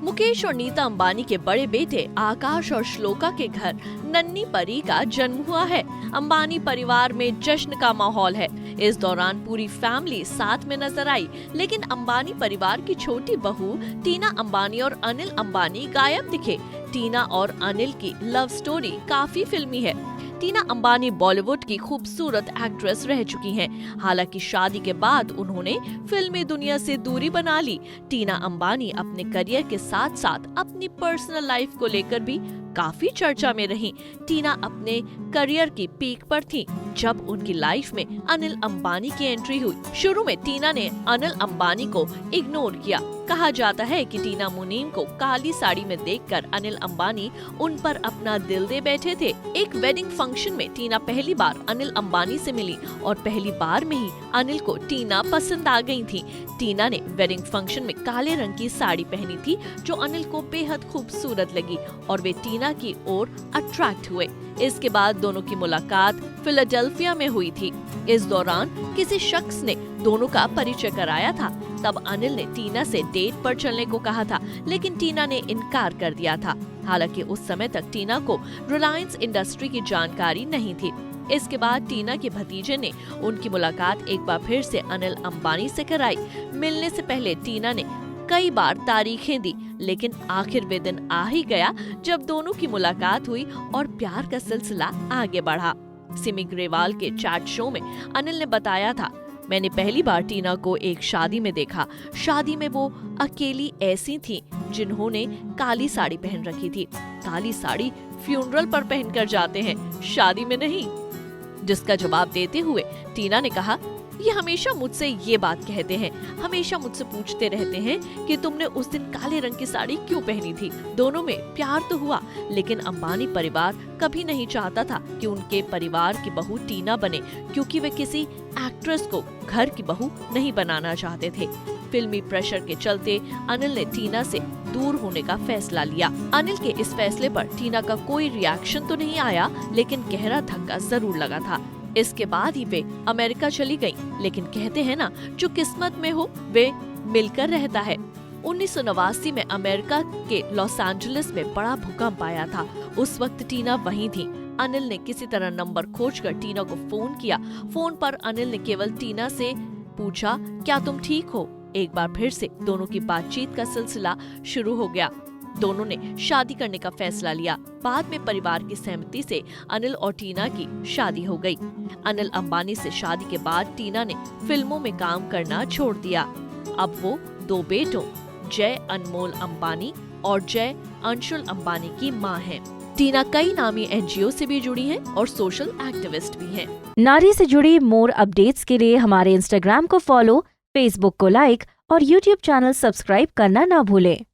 मुकेश और नीता अंबानी के बड़े बेटे आकाश और श्लोका के घर नन्ही परी का जन्म हुआ है। अंबानी परिवार में जश्न का माहौल है। इस दौरान पूरी फैमिली साथ में नजर आई, लेकिन अंबानी परिवार की छोटी बहू टीना अंबानी और अनिल अंबानी गायब दिखे। टीना और अनिल की लव स्टोरी काफी फिल्मी है। टीना अंबानी बॉलीवुड की खूबसूरत एक्ट्रेस रह चुकी हैं। हालांकि शादी के बाद उन्होंने फिल्मी दुनिया से दूरी बना ली। टीना अंबानी अपने करियर के साथ साथ अपनी पर्सनल लाइफ को लेकर भी काफी चर्चा में रहीं। टीना अपने करियर की पीक पर थी जब उनकी लाइफ में अनिल अंबानी की एंट्री हुई। शुरू में टीना ने अनिल अंबानी को इग्नोर किया। कहा जाता है कि टीना मुनीम को काली साड़ी में देखकर अनिल अंबानी उन पर अपना दिल दे बैठे थे। एक वेडिंग फंक्शन में टीना पहली बार अनिल अंबानी से मिली और पहली बार में ही अनिल को टीना पसंद आ गई थी। टीना ने वेडिंग फंक्शन में काले रंग की साड़ी पहनी थी जो अनिल को बेहद खूबसूरत लगी और वे टीना की ओर अट्रैक्ट हुए। इसके बाद दोनों की मुलाकात फिलाडेल्फिया में हुई थी। इस दौरान किसी शख्स ने दोनों का परिचय कराया था। तब अनिल ने टीना से डेट पर चलने को कहा था, लेकिन टीना ने इनकार कर दिया था। हालांकि उस समय तक टीना को रिलायंस इंडस्ट्री की जानकारी नहीं थी। इसके बाद टीना के भतीजे ने उनकी मुलाकात एक बार फिर से अनिल अंबानी से कराई। मिलने से पहले टीना ने कई बार तारीखें दी, लेकिन आखिर वे दिन आ ही गया जब दोनों की मुलाकात हुई और प्यार का सिलसिला आगे बढ़ा। सिमी ग्रेवाल के चैट शो में अनिल ने बताया था, मैंने पहली बार टीना को एक शादी में देखा। शादी में वो अकेली ऐसी थी जिन्होंने काली साड़ी पहन रखी थी। काली साड़ी फ्यूनरल पर पहनकर जाते हैं, शादी में नहीं। जिसका जवाब देते हुए टीना ने कहा, ये हमेशा मुझसे ये बात कहते हैं, हमेशा मुझसे पूछते रहते हैं कि तुमने उस दिन काले रंग की साड़ी क्यों पहनी थी। दोनों में प्यार तो हुआ, लेकिन अंबानी परिवार कभी नहीं चाहता था कि उनके परिवार की बहू टीना बने, क्योंकि वे किसी एक्ट्रेस को घर की बहू नहीं बनाना चाहते थे। फिल्मी प्रेशर के चलते अनिल ने टीना से दूर होने का फैसला लिया। अनिल के इस फैसले पर टीना का कोई रिएक्शन तो नहीं आया, लेकिन गहरा धक्का जरूर लगा था। इसके बाद ही वे अमेरिका चली गईं, लेकिन कहते हैं ना, जो किस्मत में हो वे मिलकर रहता है। 1989 में अमेरिका के लॉस एंजलिस में बड़ा भूकंप आया था। उस वक्त टीना वहीं थी। अनिल ने किसी तरह नंबर खोजकर टीना को फोन किया। फोन पर अनिल ने केवल टीना से पूछा, क्या तुम ठीक हो? एक बार फिर से दोनों की बातचीत का सिलसिला शुरू हो गया। दोनों ने शादी करने का फैसला लिया। बाद में परिवार की सहमति से अनिल और टीना की शादी हो गई। अनिल अंबानी से शादी के बाद टीना ने फिल्मों में काम करना छोड़ दिया। अब वो दो बेटों जय अनमोल अंबानी और जय अंशुल अंबानी की मां हैं। टीना कई नामी NGO से भी जुड़ी हैं और सोशल एक्टिविस्ट भी हैं। नारी से जुड़ी मोर अपडेट्स के लिए हमारे Instagram को फॉलो, Facebook को लाइक और YouTube चैनल सब्सक्राइब करना ना भूलें।